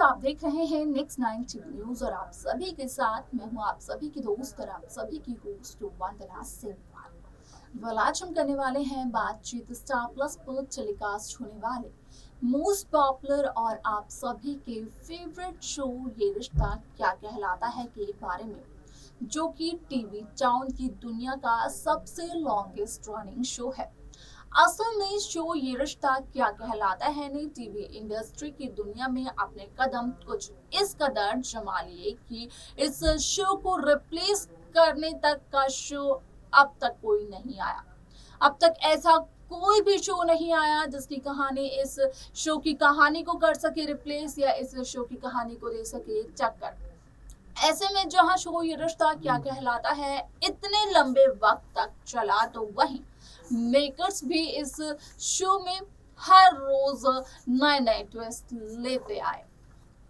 आप देख रहे हैं नेक्स्ट 9 टीवी न्यूज और आप सभी के साथ मैं हूं आप सभी की दोस्त और आप सभी की होस्ट वंदना सिंह। आज हम करने वाले हैं बातचीत स्टार प्लस पर टेलीकास्ट होने वाले मोस्ट पॉपुलर और आप सभी के फेवरेट शो ये रिश्ता क्या कहलाता है के बारे में, जो कि टीवी टाउन की दुनिया का सबसे लॉन्गेस्ट रनिंग शो है। असल में शो ये रिश्ता क्या कहलाता है ने टीवी इंडस्ट्री की दुनिया में अपने कदम कुछ इस कदर जमा लिए कि इस शो को रिप्लेस करने तक का शो अब तक कोई नहीं आया। अब तक ऐसा कोई भी शो नहीं आया जिसकी कहानी इस शो की कहानी को कर सके रिप्लेस या इस शो की कहानी को दे सके टक्कर। ऐसे में जहां शो ये रिश्ता क्या कहलाता है इतने लंबे वक्त तक चला, तो वहीं मेकर्स भी इस शो में हर रोज नए नए ट्विस्ट लेते आए।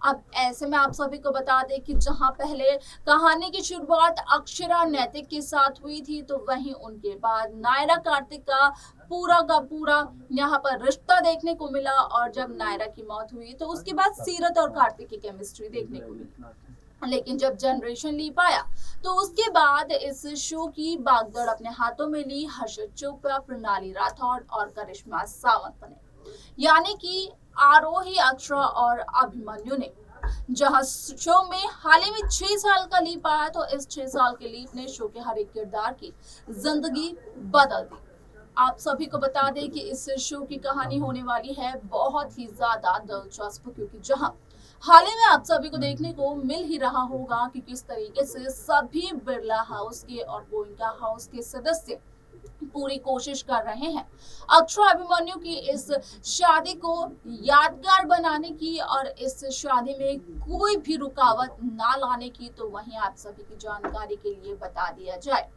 अब ऐसे में आप सभी को बता दें कि जहां पहले कहानी की शुरुआत अक्षरा नैतिक के साथ हुई थी, तो वहीं उनके बाद नायरा कार्तिक का पूरा यहाँ पर रिश्ता देखने को मिला। और जब नायरा की मौत हुई तो उसके बाद सीरत और कार्तिक की केमिस्ट्री देखने को मिली। लेकिन जब जनरेशन लीप आया तो उसके बाद इस शो की बागडोर अपने हाथों में ली हर्षद चोपड़ा, प्रणाली राठौड़ और करिश्मा सावंत ने, यानी कि आरोही, अक्षरा और अभिमन्यु ने। जहां शो में हाल ही में 6 साल का लीप आया तो इस 6 साल के लीप ने शो के हर एक किरदार की जिंदगी बदल दी। आप सभी को बता दें कि इस शो की कहानी होने वाली है बहुत ही ज्यादा दिलचस्प, क्योंकि जहां हाल ही में आप सभी को देखने को मिल ही रहा होगा कि किस तरीके से सभी बिरला हाउस के और गोयनका हाउस के सदस्य पूरी कोशिश कर रहे हैं अक्षरा अभिमन्यु की इस शादी को यादगार बनाने की और इस शादी में कोई भी रुकावट ना लाने की। तो वहीं आप सभी की जानकारी के लिए बता दिया जाए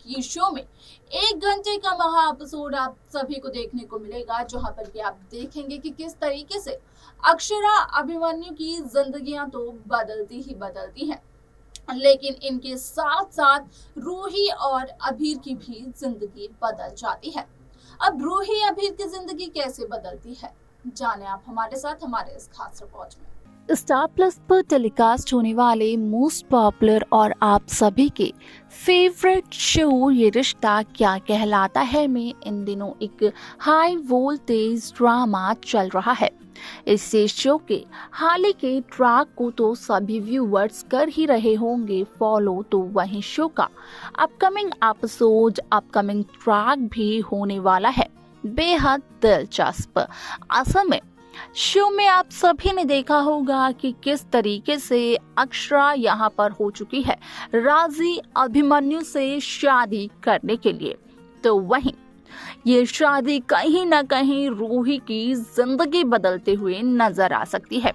कि शो में 1 घंटे का महा एपिसोड आप सभी को देखने को मिलेगा, जहां पर कि आप देखेंगे कि किस तरीके से अक्षरा अभिमन्यु की जिंदगियां तो बदलती ही बदलती हैं, लेकिन इनके साथ साथ रूही और अभीर की भी जिंदगी बदल जाती है। अब रूही अभीर की जिंदगी कैसे बदलती है, जाने आप हमारे साथ हमारे इस खास रिपोर्ट में। स्टार प्लस पर टेलीकास्ट होने वाले मोस्ट पॉपुलर और आप सभी के फेवरेट शो ये रिश्ता क्या कहलाता है में इन दिनों एक हाई वोल्टेज ड्रामा चल रहा है। इस शो के हाल के ट्रैक को तो सभी व्यूअर्स कर ही रहे होंगे फॉलो, तो वहीं शो का अपकमिंग एपिसोड, अपकमिंग ट्रैक भी होने वाला है बेहद दिलचस्प। असल में शो में आप सभी ने देखा होगा कि किस तरीके से अक्षरा यहाँ पर हो चुकी है राजी अभिमन्यु से शादी करने के लिए, तो वहीं ये शादी कहीं ना कहीं रूही की जिंदगी बदलते हुए नजर आ सकती है।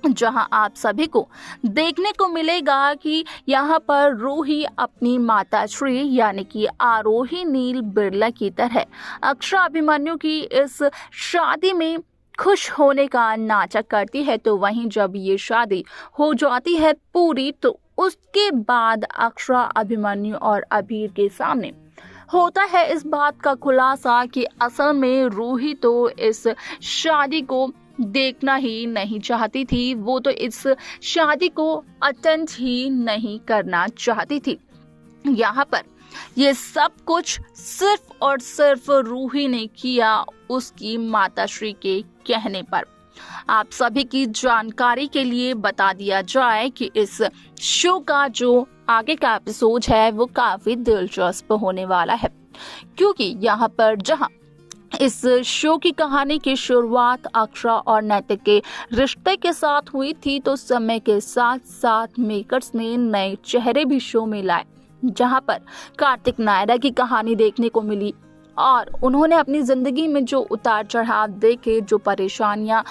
जहां आप सभी को देखने को मिलेगा कि यहाँ पर रूही अपनी माता श्री यानी कि आरोही नील बिरला की तरह अक्षरा अभिमन्यु की इस शादी में खुश होने का नाटक करती है। तो वहीं जब ये शादी हो जाती है पूरी, तो उसके बाद अक्षरा अभिमन्यु और अभीर के सामने होता है इस बात का खुलासा कि असल में रूही तो इस शादी को देखना ही नहीं चाहती थी, वो तो इस शादी को अटेंड ही नहीं करना चाहती थी। यहाँ पर ये सब कुछ सिर्फ और सिर्फ रूही ने किया उसकी माताश्री के कहने पर। आप सभी की जानकारी के लिए बता दिया जाए कि इस शो का जो आगे का एपिसोड है वो काफी दिलचस्प होने वाला है, क्योंकि यहाँ पर जहाँ इस शो की कहानी की शुरुआत अक्षरा और नैतिक के रिश्ते के साथ हुई थी, तो समय के साथ साथ मेकर्स ने नए चेहरे भी शो में लाए, जहां पर कार्तिक नायरा की कहानी देखने को मिली और उन्होंने अपनी जिंदगी में जो उतार चढ़ाव देखे, जो परेशानियां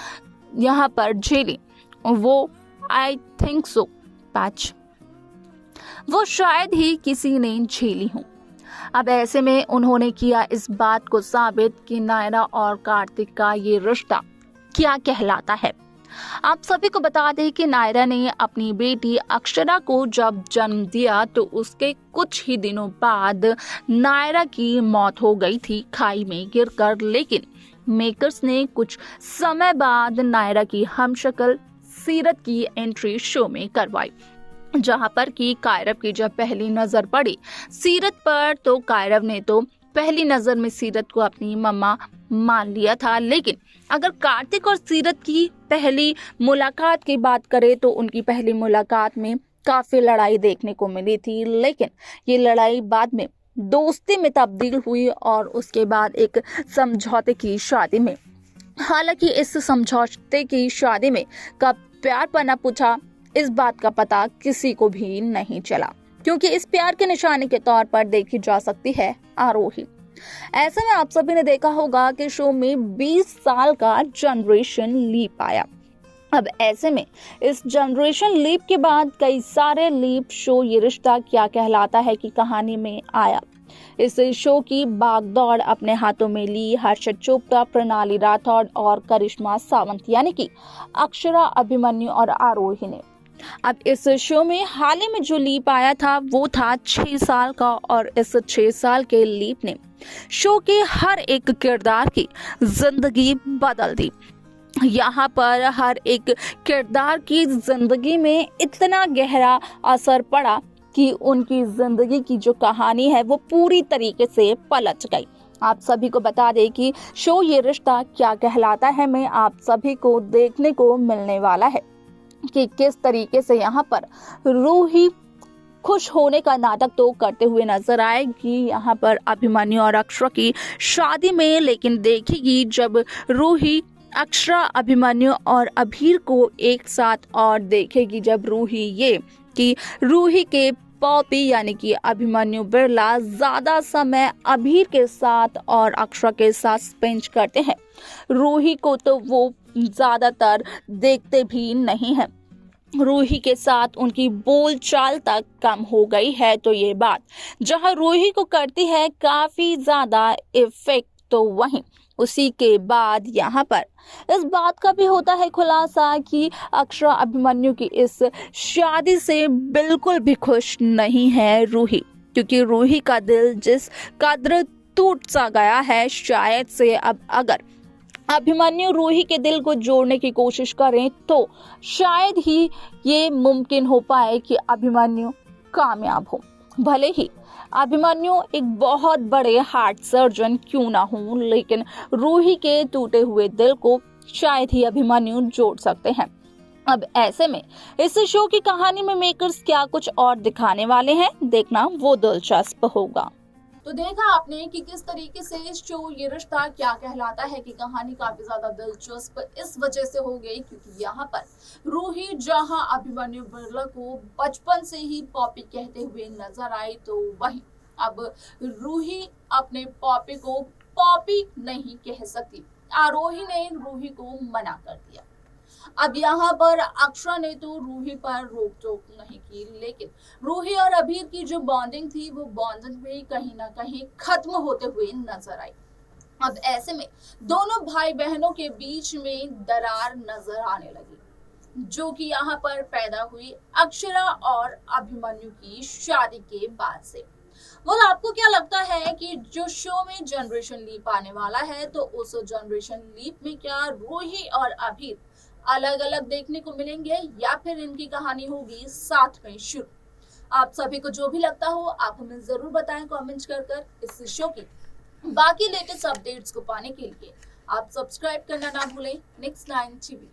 यहाँ पर झेली, वो आई थिंक सो पैच वो शायद ही किसी ने झेली हो। अब ऐसे में उन्होंने किया इस बात को साबित कि नायरा और कार्तिक का ये रिश्ता क्या कहलाता है। आप सभी को बता दें कि नायरा ने अपनी बेटी अक्षरा को जब जन्म दिया तो उसके कुछ ही दिनों बाद नायरा की मौत हो गई थी खाई में गिरकर, लेकिन मेकर्स ने कुछ समय बाद नायरा की हमशक्ल सीरत की एंट्री शो में करवाई, जहां पर कि कायरव की जब पहली नजर पड़ी सीरत पर तो कायरव ने तो पहली नजर में सीरत को अपनी मम्मा मान लिया था। लेकिन अगर कार्तिक और सीरत की पहली मुलाकात की बात करें तो उनकी पहली मुलाकात में काफी लड़ाई देखने को मिली थी, लेकिन ये लड़ाई बाद में दोस्ती में तब्दील हुई और उसके बाद एक समझौते की शादी में। हालांकि इस समझौते की शादी में कब प्यार पना पूछा, इस बात का पता किसी को भी नहीं चला, क्योंकि इस प्यार के निशाने के तौर पर देखी जा सकती है आरोही। ऐसे में आप सभी ने देखा होगा कि शो में 20 साल का जनरेशन लीप आया। अब ऐसे में इस जनरेशन लीप के बाद कई सारे लीप शो ये रिश्ता क्या कहलाता है की कहानी में आया। इस शो की बागडोर अपने हाथों में ली हर्षद चोपड़ा, प्रणाली राठौड़ और करिश्मा सावंत यानी कि अक्षरा, अभिमन्यु और आरोही ने। अब इस शो में हाल ही में जो लीप आया था वो था 6 साल का, और इस 6 साल के लीप ने शो के हर एक किरदार की जिंदगी बदल दी। यहाँ पर हर एक किरदार की जिंदगी में इतना गहरा असर पड़ा कि उनकी जिंदगी की जो कहानी है वो पूरी तरीके से पलट गई। आप सभी को बता दें कि शो ये रिश्ता क्या कहलाता है में आप सभी को देखने को मिलने वाला है कि किस तरीके से यहाँ पर रूही खुश होने का नाटक तो करते हुए नजर आएगी यहाँ पर अभिमन्यु और अक्षरा की शादी में, लेकिन देखेगी जब रूही अक्षरा, अभिमन्यु और अभीर को एक साथ, और देखेगी जब रूही ये कि रूही के पॉपी यानी कि अभिमन्यु बिरला ज्यादा समय अभीर के साथ और अक्षरा के साथ स्पेंड करते हैं। रूही को तो वो ज्यादातर देखते भी नहीं है, रूही के साथ उनकी बोलचाल तक कम हो गई है। तो ये बात जहां रूही को करती है काफी ज्यादा इफेक्ट, तो वहीं उसी के बाद यहाँ पर इस बात का भी होता है खुलासा कि अक्षरा अभिमन्यु की इस शादी से बिल्कुल भी खुश नहीं है रूही, क्योंकि रूही का दिल जिस कदर टूट सा गया है, शायद से अब अगर अभिमन्यु रूही के दिल को जोड़ने की कोशिश करें तो शायद ही ये मुमकिन हो पाए कि अभिमन्यु कामयाब हो। भले ही अभिमन्यु एक बहुत बड़े हार्ट सर्जन क्यों ना हो, लेकिन रूही के टूटे हुए दिल को शायद ही अभिमन्यु जोड़ सकते हैं। अब ऐसे में इस शो की कहानी में मेकर्स क्या कुछ और दिखाने वाले हैं, देखना वो दिलचस्प होगा। तो देखा आपने कि किस तरीके से इस शो ये रिश्ता क्या कहलाता है कि कहानी काफी ज्यादा दिलचस्प इस वजह से हो गई क्योंकि यहाँ पर रूही जहां अभिमन्यु बिरला को बचपन से ही पॉपी कहते हुए नजर आई, तो वहीं अब रूही अपने पॉपी को पॉपी नहीं कह सकती। आरोही ने रूही को मना कर दिया। अब यहाँ पर अक्षरा ने तो रूही पर रोक टोक नहीं की, लेकिन रूही और अभीर की जो बॉन्डिंग थी वो बॉन्डिंग भी कहीं ना कहीं खत्म होते हुए नजर आई। अब ऐसे में दोनों भाई बहनों के बीच में दरार नजर आने लगी, जो कि यहाँ पर पैदा हुई अक्षरा और अभिमन्यु की शादी के बाद से। आपको क्या लगता है कि जो शो में जनरेशन लीप आने वाला है, तो उस जनरेशन लीप में क्या रूही और अभीर अलग अलग देखने को मिलेंगे या फिर इनकी कहानी होगी साथ में शुरू? आप सभी को जो भी लगता हो आप हमें जरूर बताएं कमेंट कर इस शो की बाकी लेटेस्ट अपडेट्स को पाने के लिए आप सब्सक्राइब करना ना भूलें नेक्स्ट 9 टीवी।